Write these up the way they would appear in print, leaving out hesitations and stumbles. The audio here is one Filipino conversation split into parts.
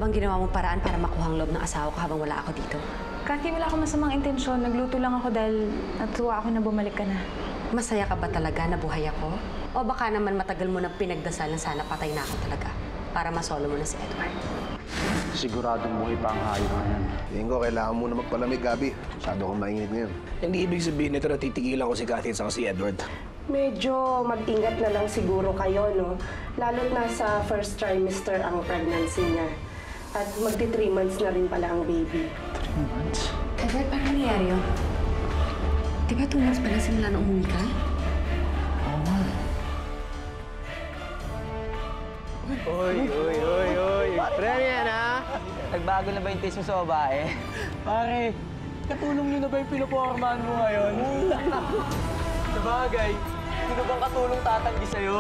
bang ginawa mong paraan para makuha ang loob ng asawa ko habang wala ako dito? Kathy, wala akong masamang intensyon. Nagluto lang ako dahil natuwa ako na bumalik ka na. Masaya ka ba talaga na buhay ako? O baka naman matagal mo nang pinagdasal na sana patay na ako talaga para masolo mo na si Edward? Siguradong buhay pa ang hayop na yan. Tingin ko, kailangan mo na magpalamig, Gabi. Masyado akong mainit ngayon. Hindi ibig sabihin nito na titigilan ko si Kathy at si Edward. Medyo mag-ingat na lang siguro kayo, no? Lalo't nasa first trimester ang pregnancy niya. At magti 3 months na rin pala ang baby. 3 months? Edward, paano nangyari yun? Di ba 2 months pa lang simula na umuwi ka? Oo nga. Uy! Premyo yan, ha? Nagbago na ba yung taste mo sa babae? Pare, katulong nyo na ba yung pinupormahan mo ngayon? Sabagay, sino bang katulong tatanggi sa'yo?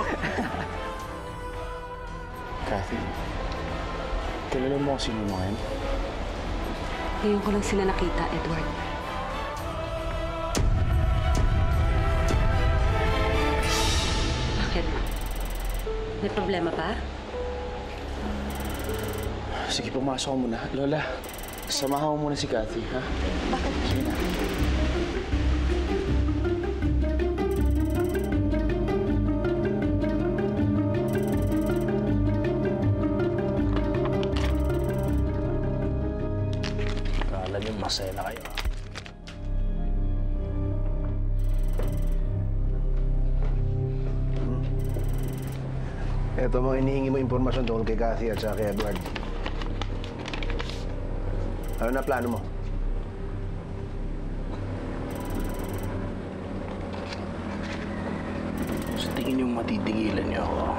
Kathy, kilala mo kung sino mo ngayon? Ngayon ko lang sila nakita, Edward. Bakit? May problema pa? Sige, pumasok mo muna. Lola, samahan mo muna si Kathy, ha? Bakit? Sige na. Akala niyo masaya na kayo. Ito mga hinihingi mo impormasyon tungkol kay Kathy at saka kay Edward. Ano na plano mo? Sa tingin yung matitigilan niyo ako.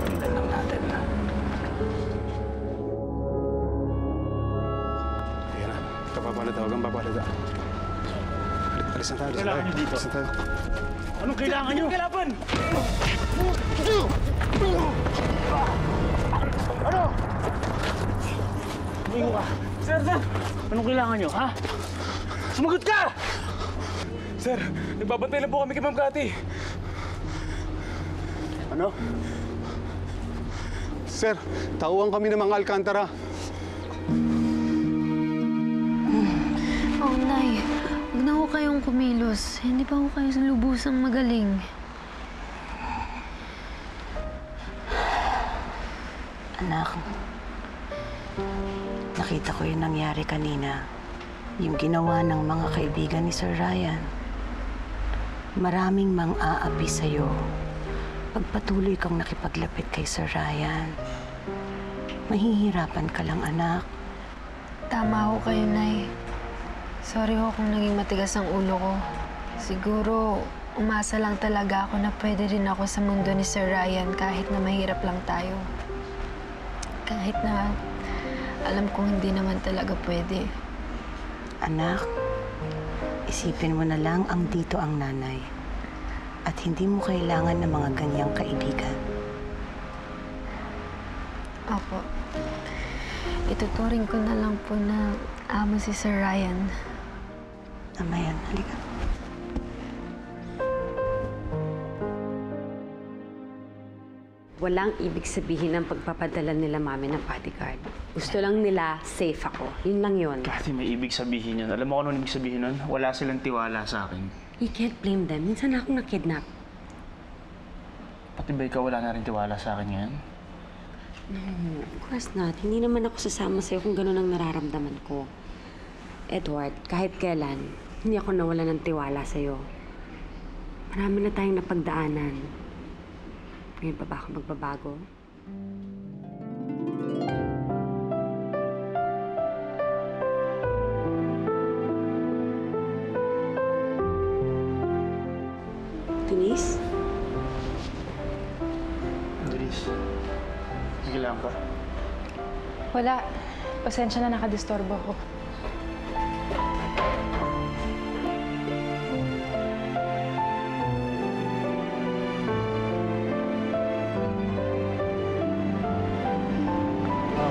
Tingnan lang natin. Ayan na. Kapapalad ako. Hanggang papalad ako. Alis na tayo. Kailangan niyo dito. Alis na tayo. Anong kailangan nyo? Kailangan! Ano? Tumingo ka. Sir! Anong kailangan nyo, ha? Sumagot ka! Sir, nagbabantay lang po kami kay Ma'am Kathy. Ano? Sir, tauhan kami ng mga Alcantara. Oh, Nay. Huwag na ho kayong kumilos. Hindi pa ho kayo lubusang magaling. Anak, nakita ko yung nangyari kanina. Yung ginawa ng mga kaibigan ni Sir Ryan. Maraming mang-aapi sa'yo pag patuloy kang nakipaglapit kay Sir Ryan. Mahihirapan ka lang, anak. Tama ho kayo, Nay. Sorry ho kung naging matigas ang ulo ko. Siguro, umasa lang talaga ako na pwede rin ako sa mundo ni Sir Ryan kahit na mahirap lang tayo. Kahit na alam kong hindi naman talaga pwede. Anak, isipin mo na lang ang dito ang nanay. At hindi mo kailangan ng mga ganyang kaibigan. Opo. Ituturing ko na lang po na amo si Sir Ryan. Tama yan. Halika. Walang ibig sabihin ng pagpapadala nila mami ng bodyguard. Gusto lang nila safe ako. Yun lang yun. Kathy, may ibig sabihin yun. Alam mo kung ano ibig sabihin nun? Wala silang tiwala sa akin. You can't blame them. Minsan akong nakidnap. Pati ba ikaw wala na rin tiwala sa akin ngayon? No, of course not. Hindi naman ako sasama sa'yo kung gano'n ang nararamdaman ko. Edward, kahit kailan, hindi ako nawala ng tiwala sa'yo. Marami na tayong napagdaanan. Ngayon pa ba ako magbabago? Denise? Denise, may kailangan pa? Wala. Pasensya na nakadisturbo ko.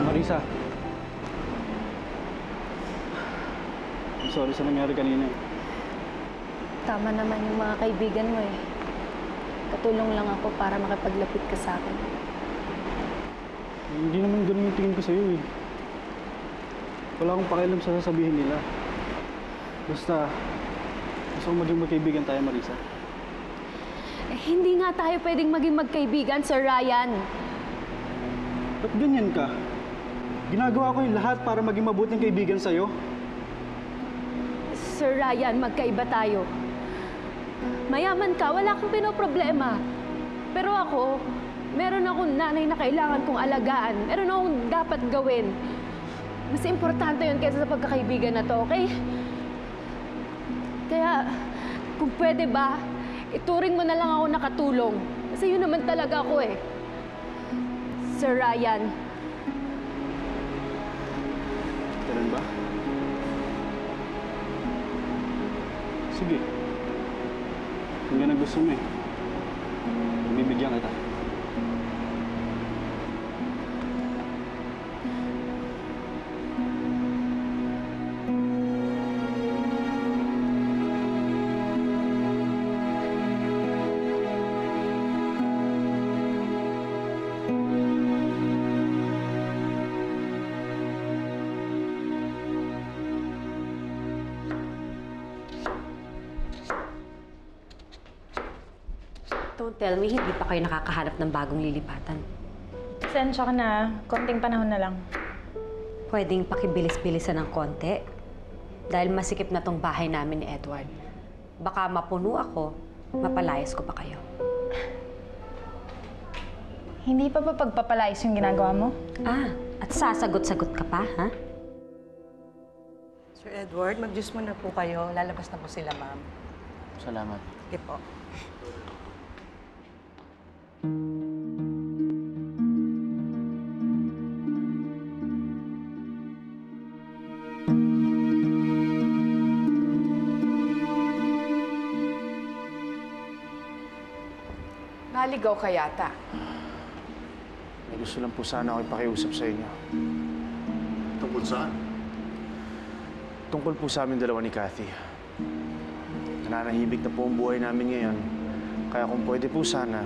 Marisa. I'm sorry sa nangyari kanina. Tama naman yung mga kaibigan mo eh. Katulong lang ako para makipaglapit ka sa akin. Hindi naman ganun yung tingin ko sa'yo eh. Wala akong pakialam sa sasabihin nila. Basta, gusto kong maging magkaibigan tayo, Marisa. Eh, hindi nga tayo pwedeng maging magkaibigan, Sir Ryan. Ba't ganyan ka? Ginagawa ko yung lahat para maging mabuting kaibigan sa'yo. Sir Ryan, magkaiba tayo. Mayaman ka, wala kang pinoproblema. Pero ako, meron akong nanay na kailangan kong alagaan. Meron akong dapat gawin. Mas importante yun kaysa sa pagkakaibigan na to, okay? Kaya, kung pwede ba, ituring mo na lang ako nakatulong. Kasi yun naman talaga ako eh. Sir Ryan. Ganun ba? Sige. Kung yan ang gusto mo eh. Bibigyan kita. Don't tell me, hindi pa kayo nakakahanap ng bagong lilipatan. Sensya ka na. Konting panahon na lang. Pwedeng pakibilis-bilisan ng konti. Dahil masikip na tong bahay namin ni Edward. Baka mapuno ako, mapalayas ko pa kayo. Hindi pa ba pagpapalayas yung ginagawa mo? Ah, at sasagot-sagot ka pa, ha? Sir Edward, mag-juice muna po kayo. Lalabas na po sila, ma'am. Salamat. Okay po. Naligaw ka yata. May gusto lang po sana ako ipakiusap sa inyo. Tungkol saan? Tungkol po sa amin dalawa ni Kathy. Nananahimik na po ang buhay namin ngayon. Kaya kung pwede po sana,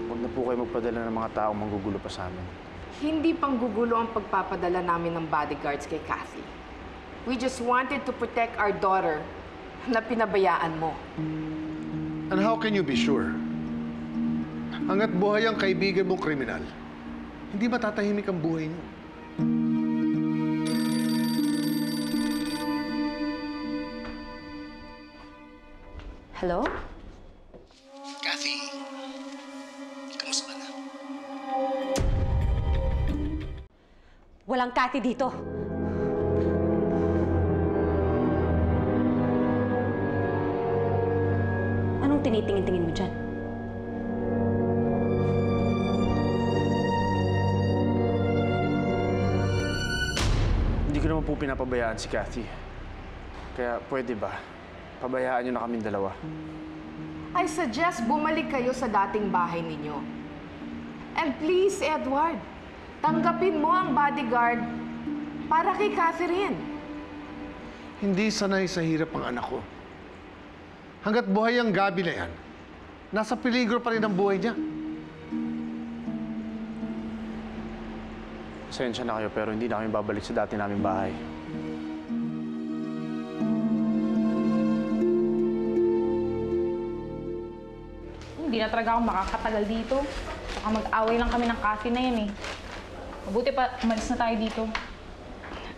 huwag na po kayo magpadala ng mga taong manggugulo pa sa amin. Hindi panggugulo ang pagpapadala namin ng bodyguards kay Kathy. We just wanted to protect our daughter na pinabayaan mo. And how can you be sure? Hanggat buhay ang kaibigan mong kriminal, hindi matatahimik ang buhay niyo. Hello? Kathy, kamusta ka na? Walang Kathy dito. Anong tinitingin-tingin mo dyan? Hindi ko naman po pinapabayaan si Kathy. Kaya pwede ba, pabayaan niyo na kaming dalawa? I suggest bumalik kayo sa dating bahay ninyo. And please, Edward, tanggapin mo ang bodyguard para kay Catherine. Hindi sanay sa hirap ang anak ko. Hanggat buhay ang Gabi na yan, nasa peligro pa rin ang buhay niya. Pasensya na kayo pero hindi na kami babalik sa dati naming bahay. Hindi na talaga ako makakatagal dito. Baka mag-away lang kami ng Kathy na yan eh. Mabuti pa, umalis na tayo dito.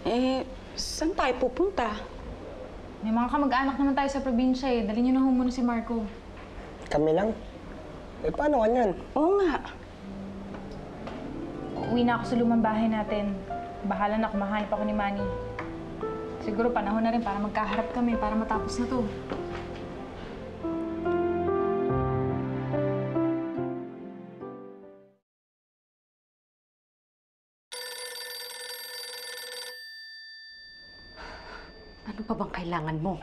Eh, saan tayo pupunta? May mga kamag-anak naman tayo sa probinsya eh. Dali niyo na muna si Marco. Kami lang? Eh, paano ka niyan? Oo nga. Uwi na ako sa lumang bahay natin. Bahala na kumahanap ako ni Manny. Siguro panahon na rin para magkaharap kami, para matapos na to. Ano pa bang kailangan mo?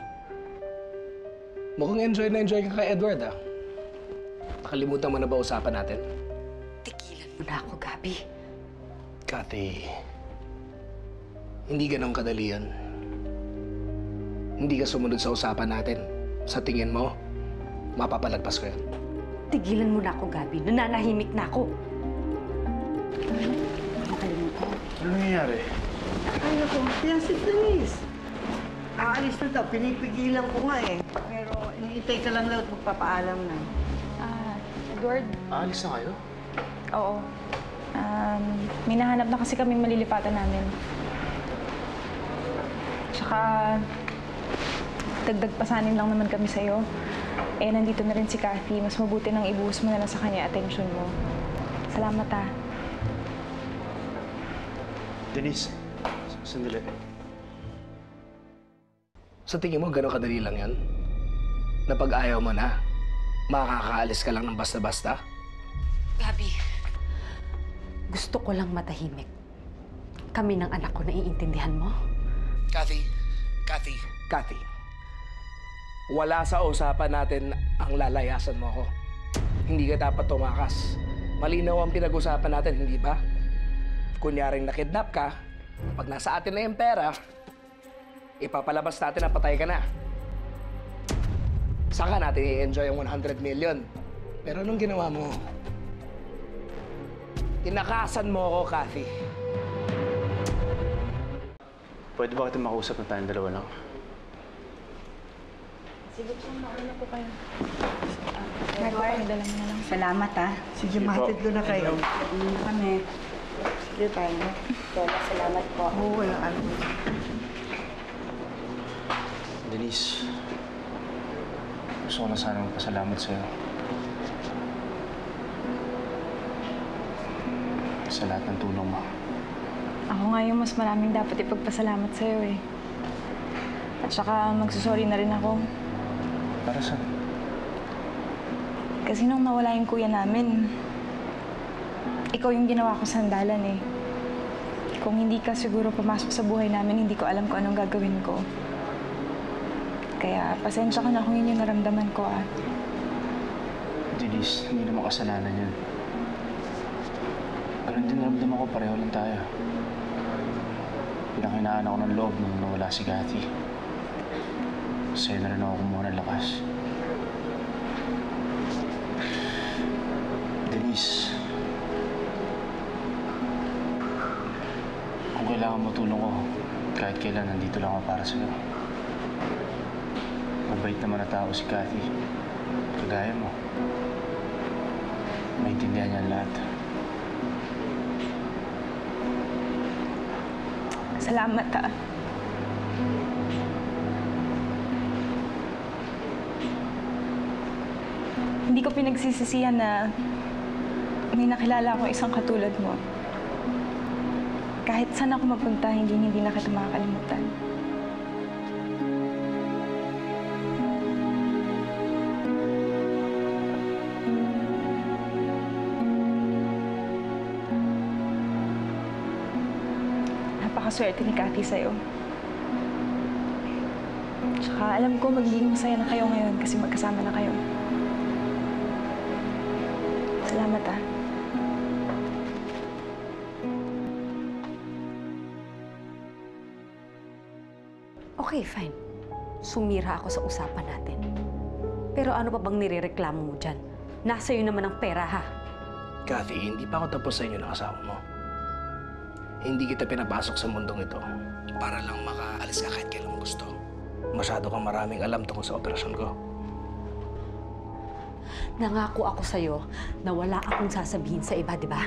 Mukhang enjoy ka kay Edward, ah. Nakalimutan mo na ba usapan natin? Tigilan mo na ako, Gabi. Kathy, hindi ganun kadali yan. Hindi ka sumunod sa usapan natin. Sa tingin mo, mapapalagpas ko yan. Tigilan mo na ako, Gabi. Nananahimik na ako. Ano kalimutan Ano nangyayari? Ay, naku, yan si Denise. Aalis na daw, pinipigilan ko nga eh. Pero iniintay ka lang daw at magpapaalam na. Edward? Aalis na kayo? Oo. May nahanap na kasi kami malilipatan namin. Tsaka, dagdag pasanin lang naman kami sa'yo. Eh, nandito na rin si Kathy. Mas mabuti nang ibuhos mo na lang sa kanya atensyon mo. Salamat, ah. Denise, sandali. Sa tingin mo, gano'ng kadali lang yan? Na pag ayaw mo na, makakaalis ka lang ng basta-basta? Gabi, gusto ko lang matahimik. Kami ng anak ko, naiintindihan mo? Kathy. Wala sa usapan natin ang lalayasan mo ako. Hindi ka dapat tumakas. Malinaw ang pinag-usapan natin, hindi ba? Kunyaring nakidnap ka, pag nasa atin na yung pera, ipapalabas natin na patay ka na. Saka natin i-enjoy ang 100 million. Pero anong ginawa mo? Tinakasan mo ako, Kathy. Pwede ba kita makausap na tayong dalawa lang? Sige po, mauna po kayo. May dala mo na lang. Salamat ah. Sige, mahatid doon na kayo. Kami. Sige tayo. Lola, salamat po. Oo, walang ano. Denise, gusto ko na sana magpasalamat sa'yo. Sa lahat ng tulong mo. Ako nga yung mas maraming dapat ipagpasalamat sa'yo eh. At saka magsusorry na rin ako. Para saan? Kasi nung nawala yung kuya namin, ikaw yung ginawa ko sandalan eh. Kung hindi ka siguro pumasok sa buhay namin, hindi ko alam kung anong gagawin ko. Kaya pasensya ka na kung yun yung naramdaman ko ah. Denise, hindi naman kasalanan yun. Ganun din naramdaman ko, pareho lang tayo. Pinanghinaan ako ng loob nung nawala si Kathy. Sa'yo na rin ako kumuha ng lakas. Denise, kung kailangan mo tulong ko, kahit kailan nandito lang ako para sa'yo. Mabait naman na tao si Kathy. Kagaya mo. Maintindihan niya ang lahat. Salamat ah. Hindi ko pinagsisisihan na may nakilala akong isang katulad mo. Kahit saan ako mapunta, hindi na kita makakalimutan. Napakaswerte ni Kathy sa'yo. Tsaka alam ko magiging masaya na kayo ngayon kasi magkasama na kayo. Salamat ah. Okay, fine. Sumira ako sa usapan natin. Pero ano pa bang nirereklamo mo dyan? Nasa iyo naman ang pera, ha? Kathy, hindi pa ako tapos sa inyo ng asawa mo. Hindi kita pinapasok sa mundong ito para lang makaalis ka kahit kailan mo gusto. Masyado kang maraming alam tungkol sa operasyon ko. Nangako ako sa'yo na wala akong sasabihin sa iba, di ba?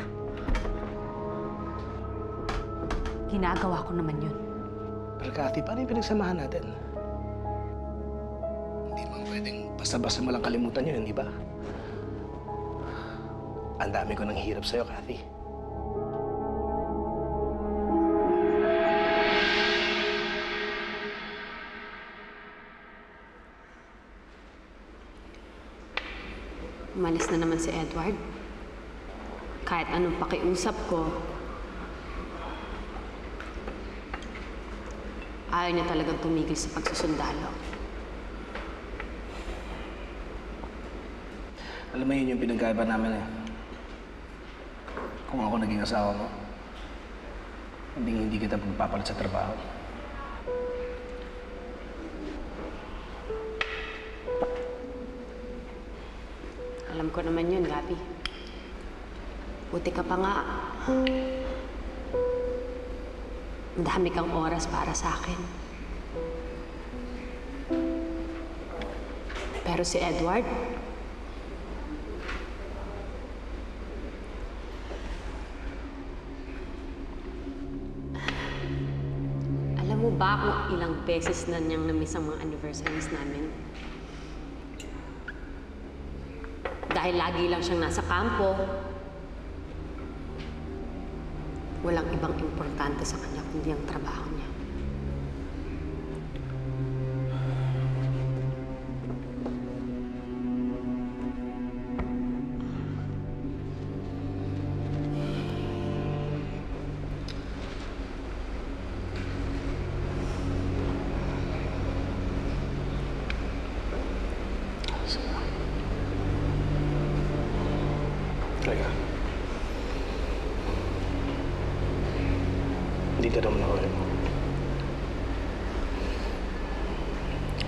Ginagawa ko naman yun. Pero Kathy, paano yung pinagsamahan natin? Hindi naman pwedeng basta-basta mo lang kalimutan yun, hindi ba? Ang dami ko nang hirap sa'yo, Kathy. Umalis na naman si Edward. Kahit anong pakiusap ko, ayaw niya talagang tumigil sa pagsusundalo. Alam mo yun yung pinagkaiba namin eh. Kung ako naging asawa mo, hindi kita pagpapalit sa trabaho. Alam ko naman yun, Gabi. Buti ka pa nga. Dami kang oras para sa akin. Pero si Edward, alam mo ba kung ilang beses na niyang na-miss ang mga anniversaries namin? Dahil lagi lang siyang nasa kampo, walang ibang importante sa kanya kundi ang trabaho niya. Teka. Dito naman ako rin.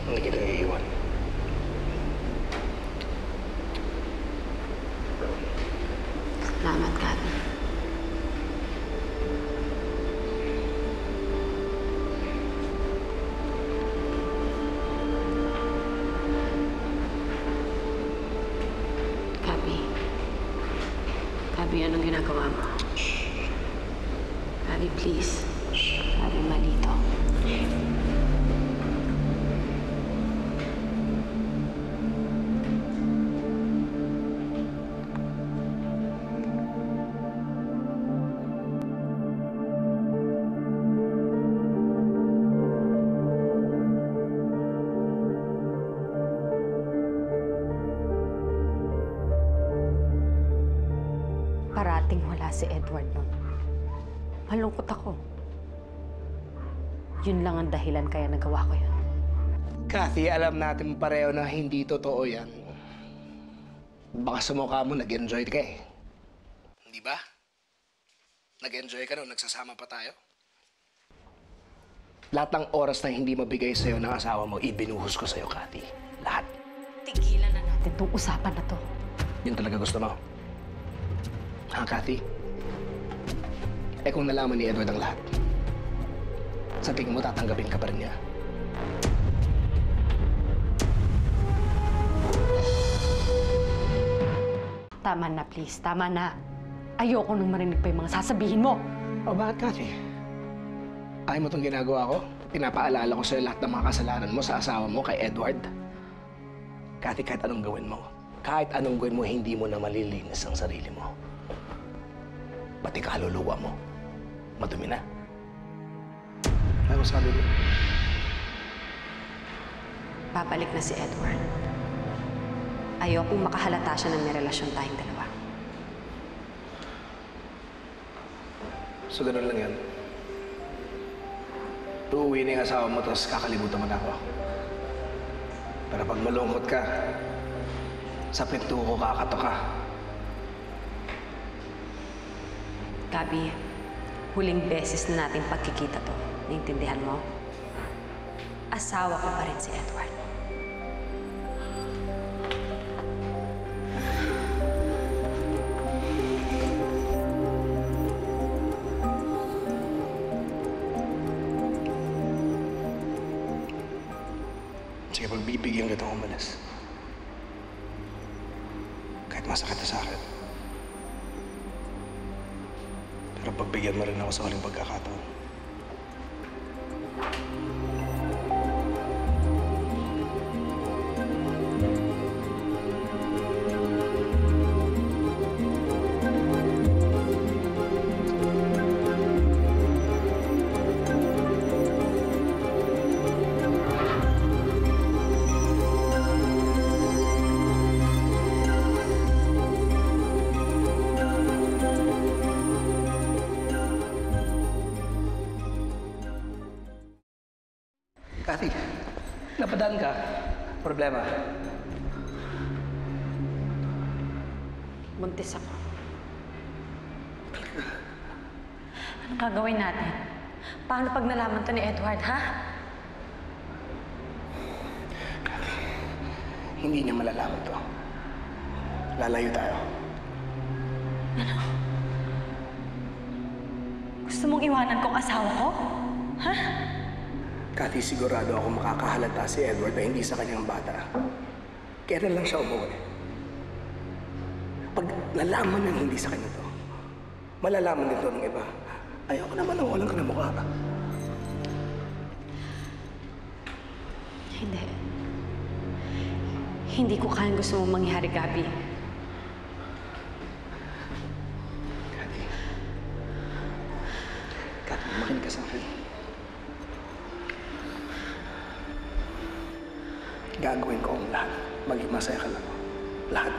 Hindi kita iiwan. Salamat, Gabby. Gabby, anong ginagawa mo? Gabby, please. Gabby, mali to. Parating wala si Edward nun. Malungkot ako. Yun lang ang dahilan kaya nagawa ko yun. Kathy, alam natin pareho na hindi totoo yan. Baka sa mukha mo nag-enjoy ka eh. Hindi ba? Nag-enjoy ka nung nagsasama pa tayo? Lahat ng oras na hindi mabigay sa'yo ng asawa mo, ibinuhos ko sa'yo, Kathy. Lahat. Tigilan na natin itong usapan na to. Yun talaga gusto mo? Ha, Kathy? Eh kung nalaman ni Edward ang lahat, sa tingin mo tatanggapin ka pa rin niya? Tama na, please. Tama na. Ayoko nang marinig pa yung mga sasabihin mo. O bakit, Kathy? Ayaw mo itong ginagawa ko? Pinapaalala ko sa'yo lahat ng mga kasalanan mo sa asawa mo kay Edward. Kathy, kahit anong gawin mo, hindi mo na malilinis ang sarili mo. Pati kaluluwa mo. Madumi na. Ano sabi mo? Babalik na si Edward. Ayokong makahalata siya na may relasyon tayong dalawa. So, ganun lang yan. Uuwi na yung asawa mo, tapos kakalimutan mo na ako. Para pag malungkot ka, sa pinto ko kakato ka. Gabby, huling beses na natin pagkikita to. Naintindihan mo? Asawa ko pa rin si Edward. Sige, pagbibigyan kitang umalis. Kahit masakit na sa akin. Pero pagbigyan mo rin ako sa huling pagkakataon. Kathy, napadaan ka. Problema. Buntis ako. Anong gagawin natin? Paano pag nalaman to ni Edward, ha? Kathy, hindi niya malalaman to. Lalayo tayo. Ano? Gusto mong iwanan kong asawa ko? Kathy, sigurado ako makakahalata si Edward na hindi sa kanyang bata. Kailan lang siya umuwi. Pag nalaman niyang hindi sa kanya to, malalaman din to ng iba. Ayoko naman ang walang kinamukha ka. Hindi. Hindi ko kayang gusto mong mangyari, Gabi. Kathy, makinig ka sa akin. Gagawin ko ang lahat. Maging masaya ka lang. Lahat.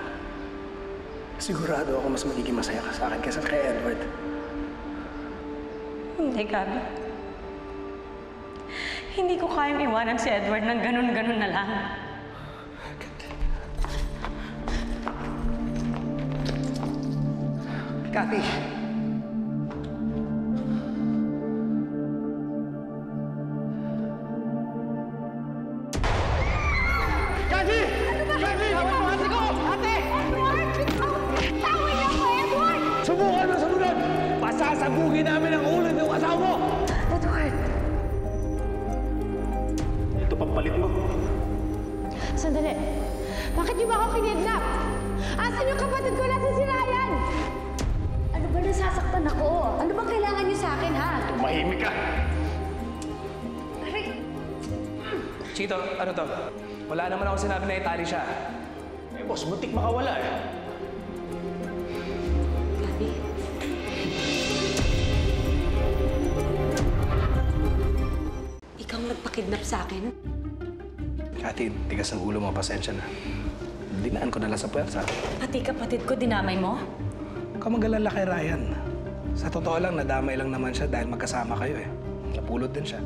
Sigurado ako mas magiging masaya ka sa akin kaysa kay Edward. Hindi, Gabi. Hindi ko kayang iwanan si Edward ng ganun-ganun na lang. Kathy! Kathy! Kathy! Tawag mo ate ko! Ate! Edward! Tawag niyo ako, Edward! Subukan mo sumunod! Pasasabugin namin ang ulo ng asawa mo! Edward! Ito pampalit mo. Sandali. Bakit niyo ba ako kinidnap? Asan yung kapatid ko na si Ryan? Ano ba nasasaktan ako? Ano bang kailangan niyo sa akin, ha? Tumahimik ka! Chito, ano to? Wala naman ako sinabi na itali siya. Eh, boss, muntik makawala eh. Gabi. Ikaw nagpakidnap sa akin? Kathy, tigas ng ulo mo. Pasensya na. Dinaan ko na lang sa puwersa. Pati kapatid ko, dinamay mo? Huwag ka mag-alala kay Ryan. Sa totoo lang, nadamay lang naman siya dahil magkasama kayo eh. Napulot din siya.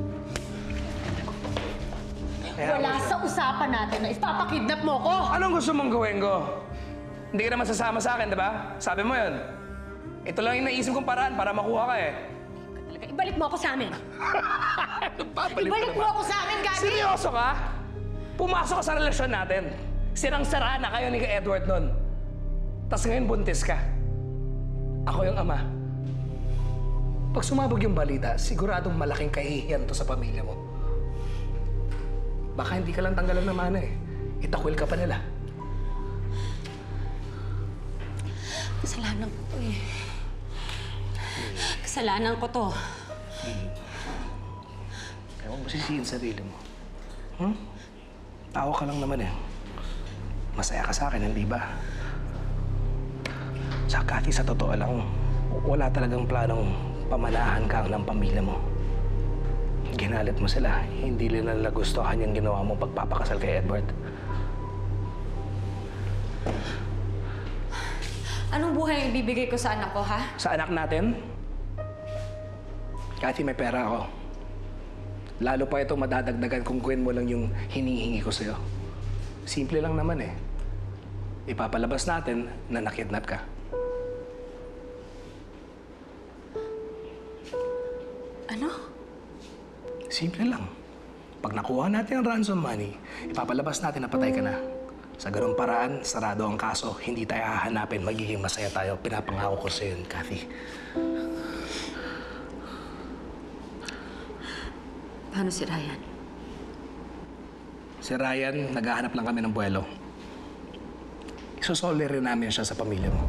Wala sa usapan natin na ipapakidnap mo ko! Anong gusto mong gawin ko? Hindi ka naman sasama sa akin, di ba? Sabi mo yun. Ito lang yung naisip kong paraan para makuha ka eh. Talaga, ibalik mo ako sa amin! Ibalik mo ako sa amin, Gabi! Seryoso ka? Pumasok ka sa relasyon natin. Sirang-sara na kayo ni Edward nun. Tapos ngayon buntis ka. Ako yung ama. Pag sumabog yung balita, siguradong malaking kahihiyan to sa pamilya mo. Baka hindi ka lang tanggalan ng mana eh. Itakwil ka pa nila. Kasalanan ko to eh. Kasalanan ko to. Kaya huwag mo sisihin sarili mo. Tao ka lang naman eh. Masaya ka sa akin, hindi ba? Sa Kathy, sa totoo lang, wala talagang planong pamanahan ka ng pamilya mo. Ginalit mo sila. Hindi nila nagustuhan yung ginawa mo pagpapakasal kay Edward. Anong buhay ang ibibigay ko sa anak ko, ha? Sa anak natin, Kathy, may pera ako. Lalo pa ito madadagdagan kung kuhin mo lang yung hinihingi ko sa'yo. Simple lang naman eh. Ipapalabas natin na nakidnap ka. Ano? Simple lang. Pag nakuha natin ang ransom money, ipapalabas natin na patay ka na. Sa ganung paraan, sarado ang kaso. Hindi tayo hahanapin. Magiging masaya tayo. Pinapangako ko sa'yo yun, Kathy. Paano si Ryan? Si Ryan, naghahanap lang kami ng buwelo. Isusoli rin namin siya sa pamilya mo.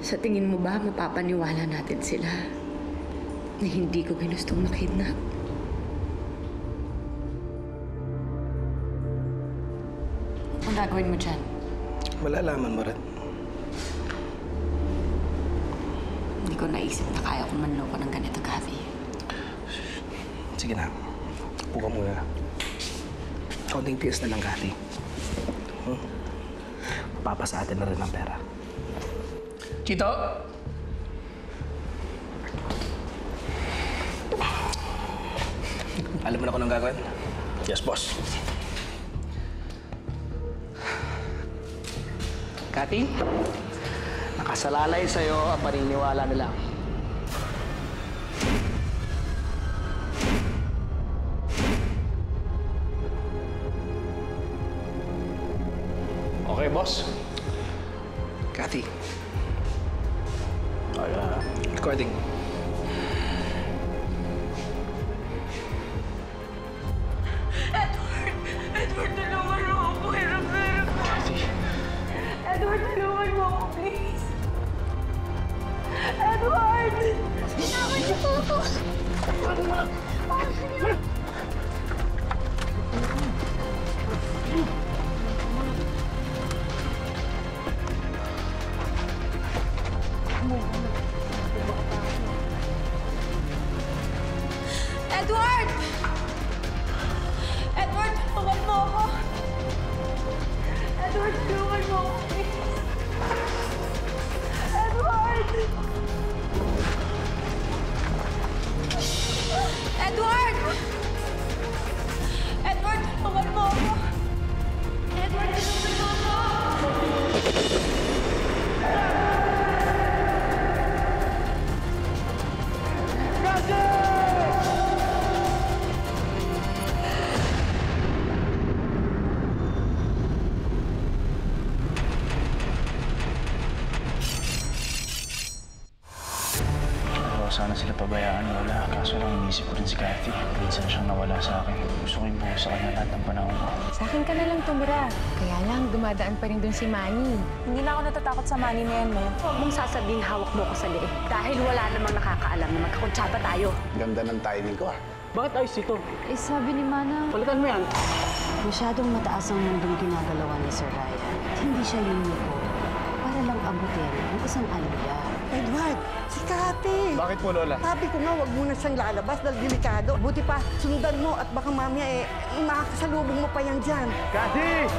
Sa tingin mo ba mapapaniwala natin sila na hindi ko ginustong makidnap? Anong gagawin mo dyan? Malalaman mo rin. Hindi ko naisip na kaya kong manloko ng ganito, Kathy. Sige na. Upo ka muna. Kaunting tiis na lang, Kathy. Papasa atin na rin ang pera. Chito! Alam mo na kung anong gagawin? Yes, boss. Kathy, nakasalalay sa'yo ang paniniwala nila. Okay, boss. Kathy. Recording. Edward! Bitawan niyo po ako! Edward! Edward, tulungan mo ako! Edward, tulungan mo ako! Edward! Edward! Edward, tulungan mo ako! Edward, tulungan mo ako! Sana sila pabayaan, Lola. Kaso lang inisip ko rin si Cathy. Minsan siyang nawala sa akin. Gusto ko ibuhos sa kanya lahat ng panahon ko. Sa akin ka na lang tumira. Kaya lang, dumadaan pa rin dun si Manny. Hindi na ako natatakot sa Manny na yan, no? Huwag mong sasabihin hawak mo ko sa liig. Dahil wala namang nakakaalam na magkakuntsaba tayo. Ganda ng timing ko, ah. Bakit ayos ito? Eh, sabi ni Manang... Palitan mo yan. Masyadong mataas ang mundong ginagalawa ni Sir Ryan. At hindi siya unico para lang abutin ang isang alya. Edward, si Cathy! Bakit po, Lola? Sabi ko nga, wag muna siyang lalabas dahil delikado. Buti pa, sundan mo at baka mamaya makakasalubong mo pa yan dyan. Cathy!